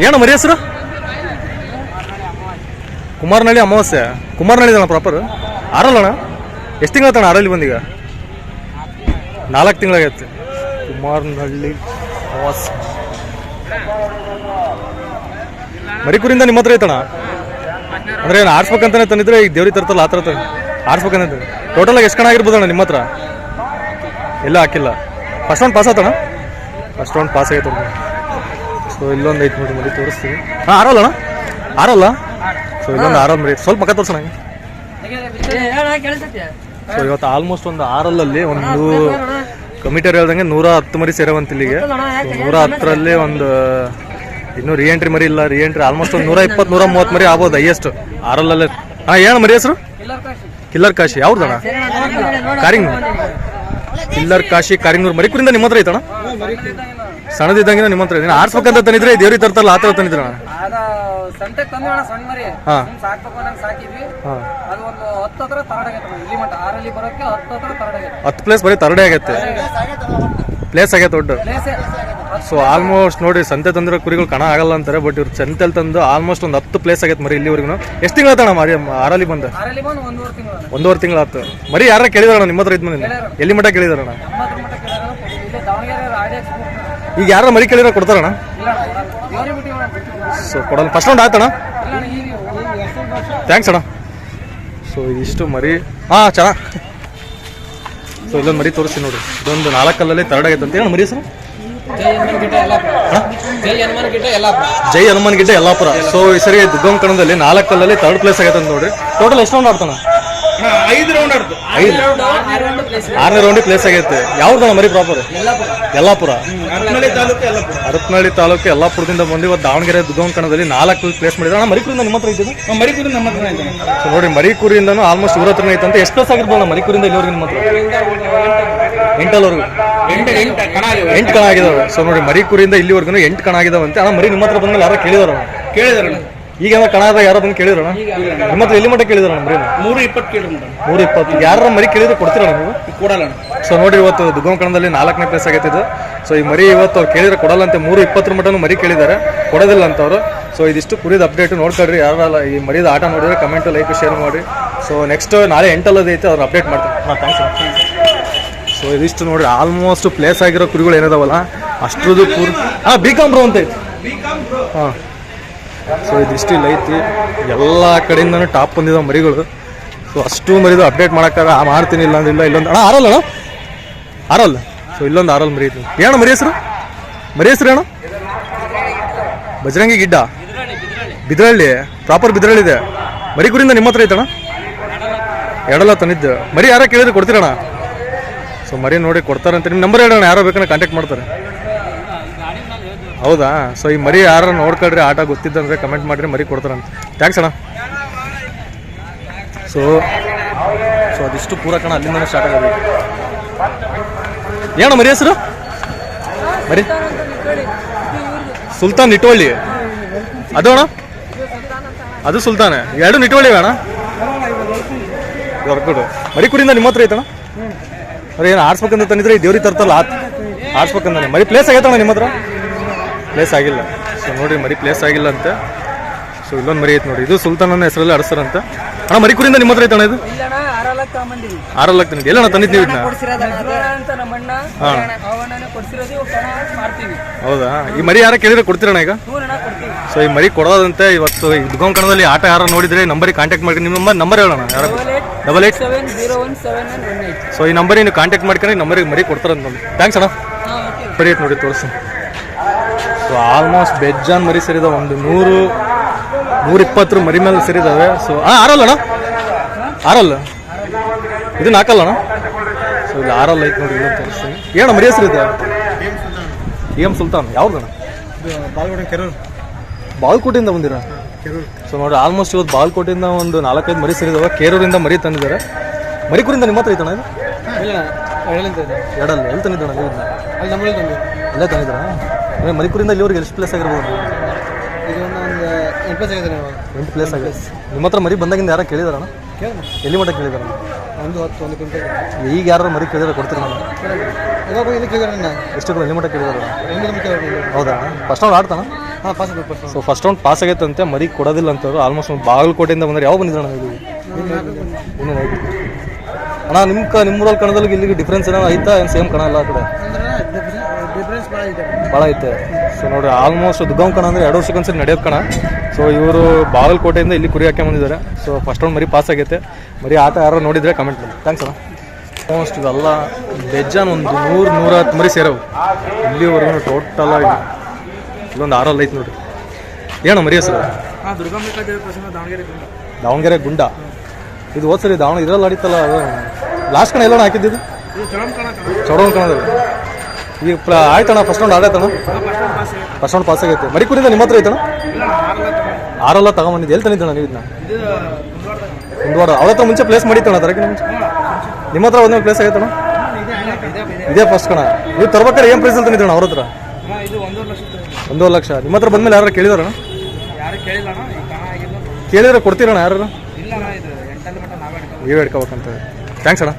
ಏನು ಮರಿ ಹೆಸರು? ಕುಮಾರನಹಳ್ಳಿ ಅಮಾವಾಸ್ಯೆ. ಕುಮಾರನಹಳ್ಳಿ ಅಣ್ಣ ಪ್ರಾಪರ್ ಆರಲ್ಲಣ್ಣ? ಎಷ್ಟು ತಿಂಗಳತ್ತಣ್ಣ ಆರಲ್ಲಿ ಬಂದೀಗ? 4 ತಿಂಗಳಾಗೈತೆ. ಕುಮಾರನಹಳ್ಳಿ ಅಮಾವಾಸ್ಯೆ ಮರಿಕೂರಿಂದ ನಿಮ್ಮ ಹತ್ರ ಐತಣ್ಣ? ಅಂದ್ರೆ ಏನು ಆಡ್ಸ್ಬೇಕಂತಾನೆ ತಂದಿದ್ರೆ ಈಗ ದೇವ್ರಿಗೆ ತರ್ತಲ್ಲ ಆ ಥರ ಆಡ್ಸ್ಬೇಕಂತ. ಟೋಟಲಾಗಿ ಎಷ್ಟು ಕಣ ಆಗಿರ್ಬೋದಣ್ಣ ನಿಮ್ಮ ಹತ್ರ? ಎಲ್ಲ ಹಾಕಿಲ್ಲ. ಫಸ್ಟ್ ರೌಂಡ್ ಪಾಸ್ ಆತಣ್ಣ? ಫಸ್ಟ್ ರೌಂಡ್ ಪಾಸ್ ಆಗೈತೆ. ಸೊ ಇಲ್ಲೊಂದು ಐತೆ ನೋಡಿ ಮರಿ ತೋರಿಸ್ತೀವಿ. ಹಾಂ ಆರಲ್ಲಣ್ಣ? ಆರಲ್ಲ? ಸೊ ಇಲ್ಲೊಂದು ಆರಲ್ಲಿ ಮರಿ ಸ್ವಲ್ಪ ಪಕ್ಕ ತೋರಿಸೋಣ. ಸೊ ಇವತ್ತು ಆಲ್ಮೋಸ್ಟ್ ಒಂದು ಆರಲ್ಲಲ್ಲಿ ಒಂದು ಕಮಿಟಿಯರ್ ಹೇಳ್ದಂಗೆ 110 ಮರಿ ಸೇರವಂತ ಇಲ್ಲಿಗೆ. 110ರಲ್ಲಿ ಒಂದು ಇನ್ನೂ ರಿಎಂಟ್ರಿ ಮರಿ ಇಲ್ಲ. ರಿಎಂಟ್ರಿ ಆಲ್ಮೋಸ್ಟ್ ಒಂದು 120 130 ಮರಿ ಆಗ್ಬೋದು ಹೈಯೆಸ್ಟ್ ಆರಲ್ಲಲ್ಲೇ. ಹಾಂ ಏನು ಮರಿ ಹೆಸರು? ಕಿಲ್ಲರ್ ಕಾಶಿ. ಯಾವ್ದಣ್ಣ? ಕಾರಿಂಗ್. ಕಿಲ್ಲರ್ ಕಾಶಿ ಕಾರಿಂಗ್ನೂರು. ಮರಿಕೂರಿಂದ ನಿಮ್ಮ ಹತ್ರ ಐತಣ್ಣ? ಸಣ್ಣದಿದ್ದಂಗೆ ನಿಮ್ಮ ಹತ್ರ ಐತೆ. ಆಡ್ಸ್ಬೇಕಂತ ತಂದಿದ್ರೆ ದೇವ್ರಿಗೆ ತರ್ತಾರಲ್ಲ ಆ ಥರ ತಂದಿದ್ರಣ? ಹಾಂ 10 ಪ್ಲೇಸ್ ಬರೀ ತರಡೆ ಆಗೈತೆ. ಪ್ಲೇಸ್ ಆಗೈತೆ ದೊಡ್ಡ. ಸೊ ಆಲ್ಮೋಸ್ಟ್ ನೋಡಿ ಸಂತೆ ತಂದಿರೋ ಕುರಿಗಳು ಕಣ ಆಗಲ್ಲ ಅಂತಾರೆ. ಬಟ್ ಇವ್ರು ಸಂತೆಲ್ ತಂದು ಆಲ್ಮೋಸ್ಟ್ ಒಂದು 10 ಪ್ಲೇಸ್ ಆಗೈತೆ ಮರಿ ಇಲ್ಲಿವರೆಗೂ. ಎಷ್ಟು ತಿಂಗಳು ಆತಣ್ಣ ಮರಿ ಆರಲ್ಲಿ ಬಂದ? 1.5 ತಿಂಗಳು ಆಯ್ತು. ಮರಿ ಯಾರ ಕೇಳಿದಾರಣ ನಿಮ್ಮ ಹತ್ರ? ಇದ್ಮೇಲೆ ಎಲ್ಲಿ ಮಟ್ಟ ಕೇಳಿದಾರಣ? ಈಗ ಯಾರ ಮರಿ ಕೇಳಿದ್ರೆ ಕೊಡ್ತಾರಣ್ಣ? ಸೊ ಕೊಡಲ್ಲ. ಫಸ್ಟ್ ರೌಂಡ್ ಆಯ್ತಣ್ಣ? ಥ್ಯಾಂಕ್ಸ್ ಅಣ್ಣ. ಸೊ ಇಷ್ಟು ಮರಿ. ಹಾಂ ಚೆನ್ನಾಗಿ. ಸೊ ಇಲ್ಲೊಂದು ಮರಿ ತೋರಿಸ್ತೀನಿ ನೋಡಿ. ಇದೊಂದು 4 ಕಲ್ಲಲ್ಲಿ ತರಡಾಗೈತೆ ಅಂತ. ಏನು ಮರಿ ಹೆಸರು? ಜೈ ಹನುಮಾನ್ ಗಿಡ್ಡ ಯಲ್ಲಾಪುರ. ಸೊ ಈ ಸರಿ ದುಗ್ಗಂ ಕಣದಲ್ಲಿ 4 ಕಲ್ಲಲ್ಲಿ 3rd ಪ್ಲೇಸ್ ಆಗೈತೆ ಅಂತ ನೋಡ್ರಿ. ಟೋಟಲ್ ಎಷ್ಟು ರೌಂಡ್ ಆಡ್ತಾನ? 5 ರೌಂಡ್ ಆಡ್ತು. 6ನೇ ರೌಂಡಿಗೆ ಪ್ಲೇಸ್ ಆಗೈತೆ. ಯಾವ್ದಣ್ಣ ಮರಿ ಪ್ರಾಪರ್? ಯಲ್ಲಾಪುರ. ಹರಪನಹಳ್ಳಿ ತಾಲೂಕು ಯಲ್ಲಾಪುರದಿಂದ ಬಂದು ಇವತ್ತು ದಾವಣಗೆರೆ ದುಗ್ಗಂ ಕಣದಲ್ಲಿ 4 ಪ್ಲೇಸ್ ಮಾಡಿದ್ರೆ. ಅಣ್ಣ ಮರಿಕೂರಿಂದ ನಿಮ್ಮ ಹತ್ರ ಐತೆ? ಮರಿಕೂರಿಂದ ನಮ್ಮ ಹತ್ರ ಐತೆ. ಸೊ ನೋಡಿ ಮರಿಕೂರಿಂದನೂ ಆಲ್ಮೋಸ್ಟ್ ಇವ್ರ ಹತ್ರನೇ ಐತೆ ಅಂತ. ಎಷ್ಟು ಪ್ಲೇಸ್ ಆಗಿರ್ಬೋದು ಮರಿಕೂರಿಂದ ಇಲ್ಲಿವರೆಗೂ ನಿಮ್ಮ ಹತ್ರ? 8 ಕಣ ಆಗಿದಾವೆ. ಸೊ ನೋಡಿ ಮರಿಕೂರಿಂದ ಇಲ್ಲಿವರೆಗೂ 8 ಕಣ ಆಗಿದಾವಂತೆ. ಅಣ್ಣ ಮರಿ ನಿಮ್ಮ ಹತ್ರ ಬಂದ್ಮೇಲೆ ಯಾರೋ ಕೇಳಿದಾರ? ಈಗ ಕಣ ಆದ ಯಾರೋ ಬಂದು ಕೇಳಿದ್ರಣ? ನಿಮ್ಮ ಹತ್ರ ಎಲ್ಲಿ ಮಟ್ಟ ಕೇಳಿದಾರ? ಮರಿ 320 ಕೇಳಿದ್ರು. 320 ಯಾರ ಮರಿ ಕೇಳಿದ್ರೆ ಕೊಡ್ತೀರಣ್ಣ ನೀವು? ಕೊಡಲ್ಲ. ಸೊ ನೋಡಿ ಇವತ್ತು ದುಗ್ಗಂ ಕಣದಲ್ಲಿ 4ನೇ ಪ್ಲೇಸ್ ಆಗೈತೆ ಇದು. ಸೊ ಈ ಮರಿ ಇವತ್ತು ಅವ್ರು ಕೇಳಿದ್ರೆ ಕೊಡಲ್ಲ ಅಂತೆ. 320 ಮಟನು ಮರಿ ಕೇಳಿದ್ದಾರೆ, ಕೊಡೋದಿಲ್ಲ ಅಂತವ್ರು. ಸೊ ಇದಿಷ್ಟು ಕುರಿದ ಅಪ್ಡೇಟ್ ನೋಡ್ಕೊಳ್ರಿ. ಯಾರಲ್ಲ ಈ ಮರಿದ ಆಟ ನೋಡಿದ್ರೆ ಕಮೆಂಟ್ ಲೈಕ್ ಶೇರ್ ಮಾಡಿ. ಸೊ ನೆಕ್ಸ್ಟ್ ನಾಳೆ 8 ಐತೆ ಅವ್ರು ಅಪ್ಡೇಟ್ ಮಾಡ್ತಾರೆ. ಹಾಂ ಥ್ಯಾಂಕ್ಸ್. ಸೊ ಇದಿಷ್ಟು ನೋಡ್ರಿ ಆಲ್ಮೋಸ್ಟ್ ಪ್ಲೇಸ್ ಆಗಿರೋ ಕುರಿಗಳು ಏನಿದಾವಲ್ಲ ಅಷ್ಟ್ರದ್ದು ಹಾಂ BCom ಬ್ರೋ ಅಂತ ಐತಿ. ಹಾಂ ಸೊ ಇದಿಷ್ಟು ಇಲ್ಲ ಐತಿ. ಎಲ್ಲ ಕಡೆಯಿಂದನೂ ಟಾಪ್ ಬಂದಿದ್ದಾವೆ ಮರಿಗಳು. ಸೊ ಅಷ್ಟು ಮರಿದು ಅಪ್ಡೇಟ್ ಮಾಡೋಕ್ಕಾಗ ಮಾಡ್ತೀನಿ. ಇಲ್ಲ ಅಂದಿಲ್ಲ. ಇಲ್ಲೊಂದು ಅಣ್ಣ ಆರಲ್ಲ? ಆರಲ್ಲ. ಸೊ ಇಲ್ಲೊಂದು ಆರಲ್ಲ ಮರಿ ಐತಿ. ಏನೋ ಮರಿ ಹೆಸರು? ಮರಿ ಹೆಸರು ಏನೋ? ಬಜರಂಗಿ ಗಿಡ್ಡ. ಬಿದ್ರಳ್ಳಿ ಪ್ರಾಪರ್ ಬಿದ್ರಳ್ಳಿದೆ. ಮರಿಕೂರಿಂದ ನಿಮ್ಮ ಹತ್ರ ಐತಣ್ಣ? ಎರಡಲ್ಲ ತಂದಿದ್ದು. ಮರಿ ಯಾರೋ ಕೇಳಿದ್ರೆ ಕೊಡ್ತೀರಣ್ಣ? ಸೊ ಮರಿ ನೋಡಿ ಕೊಡ್ತಾರಂತೆ. ನಿಮ್ಮ ನಂಬರ್ ಹೇಳೋಣ, ಯಾರೋ ಬೇಕಂದ್ರೆ ಕಾಂಟ್ಯಾಕ್ಟ್ ಮಾಡ್ತಾರೆ. ಹೌದಾ? ಸೊ ಈ ಮರಿ ಯಾರು ನೋಡ್ಕೊಳ್ರಿ, ಆಟ ಗೊತ್ತಿದ್ದಂದ್ರೆ ಕಮೆಂಟ್ ಮಾಡಿರಿ, ಮರಿ ಕೊಡ್ತಾರಂತೆ. ಥ್ಯಾಂಕ್ಸ್ ಅಣ್ಣ. ಸೊ ಅದಿಷ್ಟು ಪೂರ ಕಣ ಅಲ್ಲಿಂದನೇ ಸ್ಟಾರ್ಟ್ ಆಗೋದು. ಏನೋ ಮರಿ ಹೆಸರು? ಮರಿ ಸುಲ್ತಾನ್ ನಿಟೋಳಿ. ಅದು ಅಣ್ಣ? ಅದು ಸುಲ್ತಾನೆ. 2 ನಿಟೋಳಿ ಅಣ್ಣ? ಹೊರಕೊಡು. ಮರಿಕೂರಿಂದ ನಿಮ್ಮ ಹತ್ರ ಐತಣ್ಣ? ಅವ್ರು ಏನು ಆಡ್ಸ್ಬೇಕಂತ ತಂದಿದ್ರೆ ದೇವ್ರಿಗೆ ತರ್ತಲ್ಲ ಆಡ್ಸ್ಬೇಕಂತಾನೆ. ಮರಿ ಪ್ಲೇಸ್ ಆಗೈತಣ್ಣ ನಿಮ್ಮ ಹತ್ರ? ಪ್ಲೇಸ್ ಆಗಿಲ್ಲ. ಸೊ ನೋಡಿ ಮರಿ ಪ್ಲೇಸ್ ಆಗಿಲ್ಲ ಅಂತೆ. ಸೊ ಇಲ್ಲೊಂದು ಮರಿ ಐತೆ ನೋಡಿ. ಇದು ಸುಲ್ತಾನ್ ಅನ್ನೋ ಹೆಸರಲ್ಲಿ ಆಡಿಸ್ತಾರಂತೆ. ಅಣ್ಣ ಮರಿಕೂರಿಂದ ನಿಮ್ಮ ಹತ್ರ ಐತಣ್ಣ? ಇದು 6 ಲಕ್ಷ ತಂದಿದ್ದು. ಎಲ್ಲಣ್ಣ ತಂದಿದ್ದು ನೀವು ಇದನ್ನ? ಹೌದಾ? ಈ ಮರಿ ಯಾರ ಕೇಳಿದ್ರೆ ಕೊಡ್ತೀರಣ್ಣ ಈಗ? ಸೊ ಈ ಮರಿ ಕೊಡೋದಂತೆ. ಇವತ್ತು ಈ ದುಗ್ಗಂ ಕಣದಲ್ಲಿ ಆಟ ಯಾರು ನೋಡಿದ್ರೆ ನಂಬರಿಗೆ ಕಾಂಟ್ಯಾಕ್ಟ್ ಮಾಡಿ. ನಿಮ್ಮ ನಂಬರ್ ಹೇಳೋಣ. ಯಾರು? 88. ಸೊ ಈ ನಂಬರಿಗೆ ನೀವು ಕಾಂಟ್ಯಾಕ್ಟ್ ಮಾಡ್ಕೊಂಡು ನಂಬರಿಗೆ ಮರಿ ಕೊಡ್ತಾರಂತ ನೋಡಿ. ಥ್ಯಾಂಕ್ಸ್ ಅಣ್ಣ. ಬರೀ ಐತೆ ನೋಡಿ ತೋರಿಸಿ. ಸೊ ಆಲ್ಮೋಸ್ಟ್ ಬೆಜ್ಜಾನ್ ಮರಿ ಸೇರಿದಾವೆ. ಒಂದು 120 ಮರಿ ಮೇಲೆ ಸೇರಿದಾವೆ. ಸೊ ಆರಲ್ಲಣ್ಣ? ಆರಲ್ಲ. ಇದು 4 ಅಣ್ಣ? ಸೊ ಇಲ್ಲಿ 6 ಐತೆ ನೋಡಿ. ಇಲ್ಲ ತೋರಿಸ್ತೀನಿ. ಏನೋ ಮರಿ ಹೆಸರು ಇದೆ? EM ಸುಲ್ತಾನ್. ಯಾವ್ದಣ್ಣ? ಬಾಗಲಕೋಟೆಯಿಂದ ಬಂದಿರ? ಸೊ ನೋಡಿ ಆಲ್ಮೋಸ್ಟ್ ಇವತ್ತು ಬಾಗಲಕೋಟೆಯಿಂದ ಒಂದು 4-5 ಮರಿ ಸೇರಿದಾವೆ. ಕೇರೂರಿಂದ ಮರಿ ತಂದಿದ್ದಾರೆ. ಮರಿಕೂರಿಂದ ನಿಮ್ಮ ಹತ್ರ ಐತಣ್ಣ? ಎರಡಲ್ಲ. ಎಲ್ಲಿ ತಂದಿದ್ದಣ್ಣ ನೀವು? ಅಲ್ಲೇ ತಂದಿದ್ದೀರಾ? ಮರಿಕೂರಿಂದ ಇಲ್ಲಿವರೆಗೆ ಎಷ್ಟು ಪ್ಲೇಸ್ ಆಗಿರ್ಬೋದು? 8 ಪ್ಲೇಸ್ ಆಗಿದೆ. ನಿಮ್ಮ ಹತ್ರ ಮರಿ ಬಂದಾಗಿಂದ ಯಾರು ಕೇಳಿದಾರಣ್ಣ? ಎಲ್ಲಿ ಮಟ್ಟ ಕೇಳಿದಾರ? 1 ಕ್ವಿಂಟಲ್. ಈಗ ಯಾರು ಮರಿ ಕೇಳಿದ್ರೆ ಕೊಡ್ತೀರ? ನಾನು ಎಷ್ಟು ಎಲ್ಲಿ ಮಟ್ಟ ಕೇಳಿದಾರ? ಹೌದಾ? ಫಸ್ಟ್ ಅವ್ರು ಆಡ್ತಾನ? ಹಾಂ ಪಾಸ್ ಆಗುತ್ತೆ ಸೊ ಫಸ್ಟ್ ರೌಂಡ್ ಪಾಸ್ ಆಗೈತಂತೆ, ಮರಿ ಕೊಡೋದಿಲ್ಲ ಅಂತವ್ರು. ಆಲ್ಮೋಸ್ಟ್ ಬಾಗಲಕೋಟೆಯಿಂದ ಬಂದರೆ ಯಾವ ಬಂದಿದ್ದಣ್ಣ ಇದು ಇನ್ನೂ ನೈಟ್ ಅಣ್ಣ? ನಿಮ್ಮೂರಲ್ಲಿ ಕಣದಲ್ಲಿ ಇಲ್ಲಿಗೆ ಡಿಫ್ರೆನ್ಸ್ ಏನೋ ಐತಾ? ಏನು ಸೇಮ್ ಕಣ ಎಲ್ಲ ಆ ಕಡೆ ಭಾಳ ಐತೆ. ಸೊ ನೋಡಿರಿ ಆಲ್ಮೋಸ್ಟ್ ದುಗ್ಗಾಂವ್ ಕಣ ಅಂದರೆ 2 ವರ್ಷಕ್ಕೊಂದ್ಸರಿ ನಡೆಯೋದು ಕಣ. ಸೊ ಇವರು ಬಾಗಲಕೋಟೆಯಿಂದ ಇಲ್ಲಿ ಕುರಿ ಹಾಕಿ ಬಂದಿದ್ದಾರೆ. ಸೊ ಫಸ್ಟ್ ರೌಂಡ್ ಮರಿ ಪಾಸ್ ಆಗೈತೆ. ಮರಿ ಆಟ ಯಾರು ನೋಡಿದರೆ ಕಮೆಂಟ್ ಮಾಡಿ. ಥ್ಯಾಂಕ್ಸ್ ಅಣ್ಣ. ಆಲ್ಮೋಸ್ಟ್ ಇವೆಲ್ಲ ಬೆಜ್ಜಾನ್ ಒಂದು 100-110 ಮರಿ ಸೇರವು ಇಲ್ಲಿವರೆಗೂ ಟೋಟಲ್ ಆಗಿ. ಇಲ್ಲೊಂದು 6 ಐತೆ ನೋಡಿರಿ. ಏನೋ ಮರಿ ಹೆಸರು? ಹಾಂ ದುರ್ಗಾಂಬಿಕಾ ದೇವಿ ಪ್ರಸನ್ನ ದಾವಣಗೆರೆ ದಾವಣಗೆರೆ ಗುಂಡ. ಇದು ಹೋದ್ ಸರಿ ದಾವಣಗೆರೆ ಇದರಲ್ಲಿ ಆಡಿತ್ತಲ್ಲ, ಅದು ಲಾಸ್ಟ್ ಕಣ ಎಲ್ಲೋಣ ಹಾಕಿದ್ದು? ಇದು ಚೌಡವನ್ ಕಣದಲ್ಲಿ. ಈಗ ಆಯ್ತಣ್ಣ ಫಸ್ಟ್ ರೌಂಡ್ ಆಡಾಯ್ತಣ್ಣ? ಫಸ್ಟ್ ರೌಂಡ್ ಪಾಸ್ ಆಗೈತೆ. ಮರಿ ಕುರಿದ ನಿಮ್ಮ ಹತ್ರ ಐತಣ್ಣ? 6 ತಗೊಂಬಂದಿದ್ದು. ಎಲ್ಲಿ ತಂದಿದ್ದಣ್ಣ ನೀವು ಇದನ್ನ? ಮುಂದ್ವಾಡ. ಅವಳ ಹತ್ರ ಮುಂಚೆ ಪ್ಲೇಸ್ ಮಾಡಿತ್ತಣ್ಣ ತರಕ್ಕೆ ಮುಂಚೆ? ನಿಮ್ಮ ಹತ್ರ ಒಂದೊಂದು ಪ್ಲೇಸ್ ಆಗೈತಣ್ಣ? ಇದೇ ಫಸ್ಟ್ ಕಣ. ನೀವು ತರ್ಬೇಕಾದ್ರೆ ಏನು ಪ್ರೈಸಲ್ಲಿ ತಂದಿದ್ದಣ್ಣ ಅವ್ರ ಹತ್ರ? 1.5 ಲಕ್ಷ. ನಿಮ್ಮ ಹತ್ರ ಬಂದ್ಮೇಲೆ ಯಾರು ಕೇಳಿದಾರಣ್ಣ? ಕೇಳಿದ್ರೆ ಕೊಡ್ತೀರಣ್ಣ ಯಾರು? ನೀವೇ ಹಿಡ್ಕೋಬೇಕಂತ. ಥ್ಯಾಂಕ್ಸ್ ಅಣ್ಣ.